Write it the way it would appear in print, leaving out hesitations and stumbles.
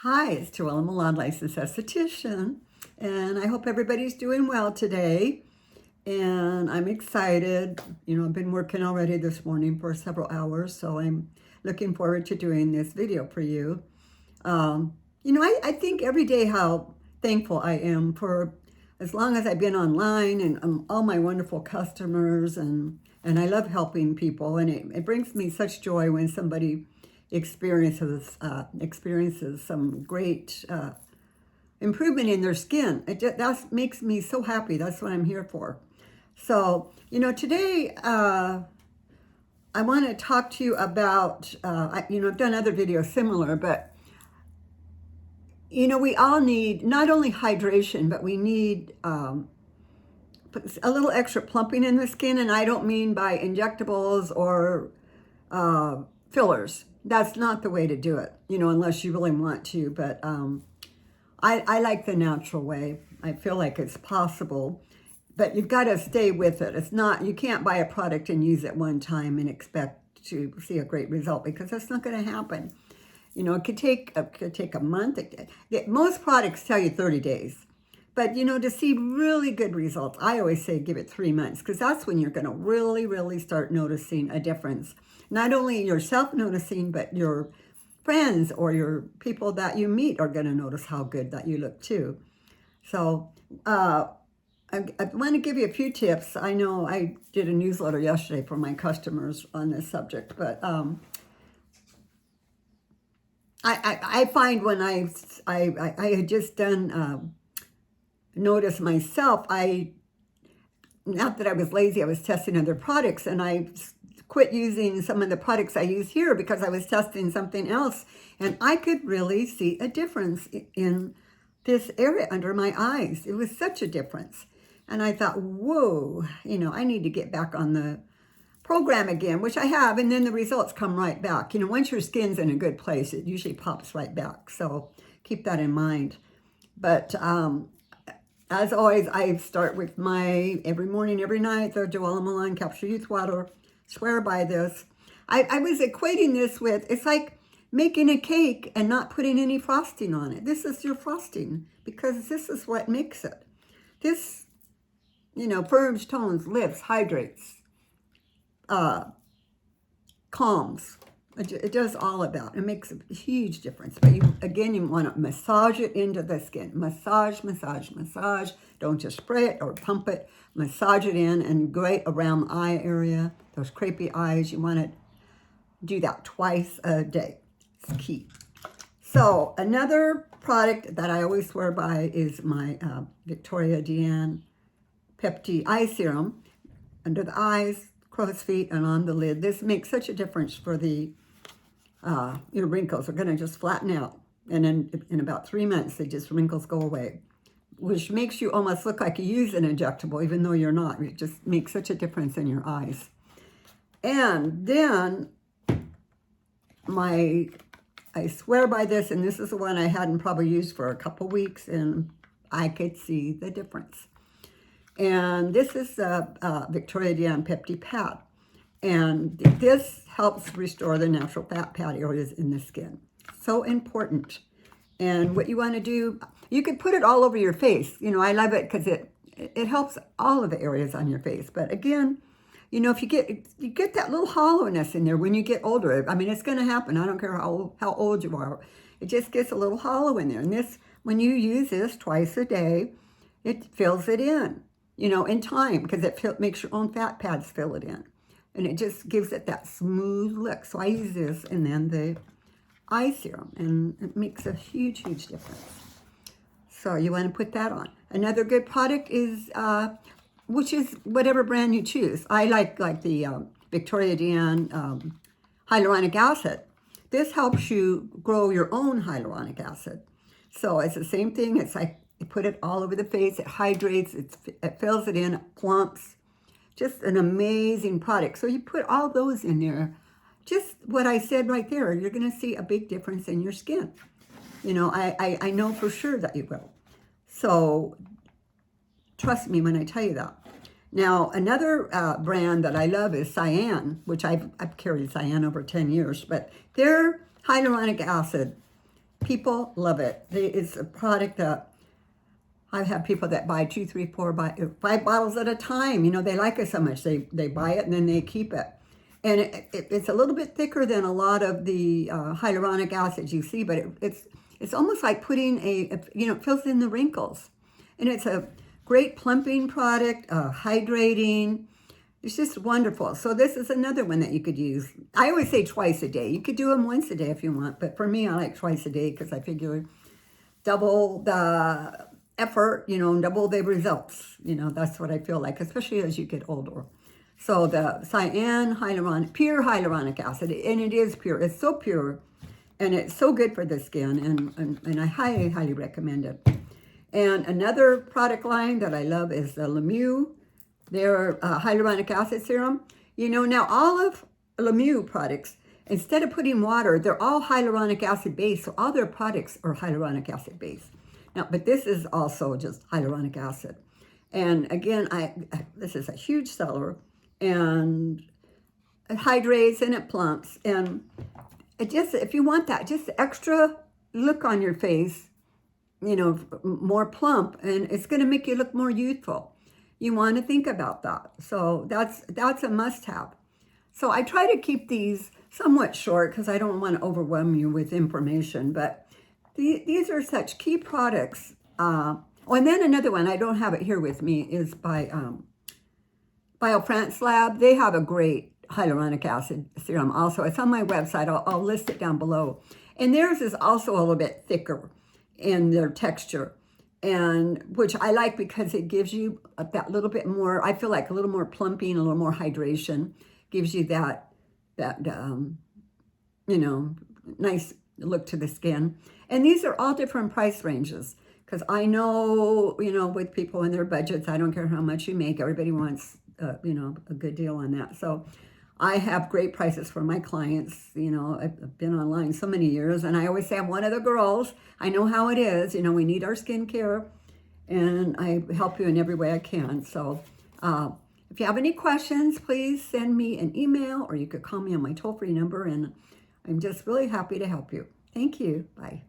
Hi, it's JoElla Milan, licensed esthetician, and I hope everybody's doing well today. And I'm excited. I've been working already this morning for several hours, so I'm looking forward to doing this video for you. I think every day how thankful I am for as long as I've been online and all my wonderful customers, and I love helping people, and it brings me such joy when somebody experiences some great improvement in their skin. That makes me so happy. That's what I'm here for. So, today I want to talk to you about, I've done other videos similar, but, we all need not only hydration, but we need a little extra plumping in the skin. And I don't mean by injectables or fillers. That's not the way to do it, unless you really want to. But I like the natural way. I feel like it's possible, but you've got to stay with it. It's not, you can't buy a product and use it one time and expect to see a great result, because that's not going to happen. It could take a month. Most products tell you 30 days. But, to see really good results, I always say give it 3 months, because that's when you're going to really, really start noticing a difference. Not only yourself noticing, but your friends or your people that you meet are going to notice how good that you look too. So I want to give you a few tips. I know I did a newsletter yesterday for my customers on this subject, but I find when I had just done notice myself, not that I was lazy, I was testing other products, and I quit using some of the products I use here because I was testing something else, and I could really see a difference in this area under my eyes. It was such a difference. And I thought, whoa, I need to get back on the program again, which I have, and then the results come right back. Once your skin's in a good place, it usually pops right back. So keep that in mind. But as always, I start with my every morning, every night, the JoElla Milan Capture Youth Water. Swear by this. I was equating this with, it's like making a cake and not putting any frosting on it. This is your frosting, because this is what makes it. This, firms, tones, lifts, hydrates, calms. It does all about. It makes a huge difference. But you want to massage it into the skin. Massage, massage, massage. Don't just spray it or pump it. Massage it in, and great around the eye area. Those crepey eyes, you want to do that twice a day. It's key. So another product that I always swear by is my Victoria Deanne Pepti Eye Serum. Under the eyes, crow's feet, and on the lid. This makes such a difference for the your wrinkles. Are going to just flatten out. And then in about 3 months, wrinkles go away, which makes you almost look like you use an injectable, even though you're not. It just makes such a difference in your eyes. And then I swear by this, and this is the one I hadn't probably used for a couple weeks, and I could see the difference. And this is Victoria Deanne Pepti Pad. And this helps restore the natural fat pad areas in the skin. So important. And what you want to do, you could put it all over your face. I love it because it helps all of the areas on your face. But again, if you get that little hollowness in there when you get older. I mean, it's going to happen. I don't care how old you are. It just gets a little hollow in there. And this, when you use this twice a day, it fills it in, in time, because it makes your own fat pads fill it in. And it just gives it that smooth look. So I use this and then the eye serum, and it makes a huge, huge difference. So you want to put that on. Another good product is, which is whatever brand you choose. I like the Victoria Deanne Hyaluronic Acid. This helps you grow your own hyaluronic acid. So it's the same thing. It's like you put it all over the face. It hydrates. It fills it in. It plumps. Just an amazing product. So you put all those in there. Just what I said right there. You're going to see a big difference in your skin. I know for sure that you will. So trust me when I tell you that. Now, another brand that I love is Saian, which I've carried Saian over 10 years. But their hyaluronic acid People love it. It's a product that I have people that buy 2, 3, 4, 5 bottles at a time. You know, they like it so much. They buy it and then they keep it. And it's a little bit thicker than a lot of the hyaluronic acids you see, but it's almost like putting it fills in the wrinkles. And it's a great plumping product, hydrating. It's just wonderful. So this is another one that you could use. I always say twice a day. You could do them once a day if you want, but for me, I like twice a day because I figure double the effort, double the results. That's what I feel like, especially as you get older. So the Saian pure hyaluronic acid, and it is pure. It's so pure, and it's so good for the skin, and I highly, highly recommend it. And another product line that I love is the Lemieux, their hyaluronic acid serum. Now all of Lemieux products, instead of putting water, they're all hyaluronic acid based, so all their products are hyaluronic acid based. Now, but this is also just hyaluronic acid. And again, this is a huge seller, and it hydrates and it plumps. And it just, if you want that, just extra look on your face, more plump, and it's going to make you look more youthful. You want to think about that. So that's a must-have. So I try to keep these somewhat short because I don't want to overwhelm you with information, but these are such key products. And then another one, I don't have it here with me, is by BioFrance Lab. They have a great hyaluronic acid serum also. It's on my website. I'll list it down below. And theirs is also a little bit thicker in their texture, and which I like because it gives you that little bit more, I feel like a little more plumping, a little more hydration, gives you that nice look to the skin. And these are all different price ranges because I know, with people and their budgets, I don't care how much you make, everybody wants, a good deal on that. So I have great prices for my clients. I've been online so many years, and I always say I'm one of the girls. I know how it is. We need our skincare, and I help you in every way I can. So if you have any questions, please send me an email, or you could call me on my toll-free number, and I'm just really happy to help you. Thank you. Bye.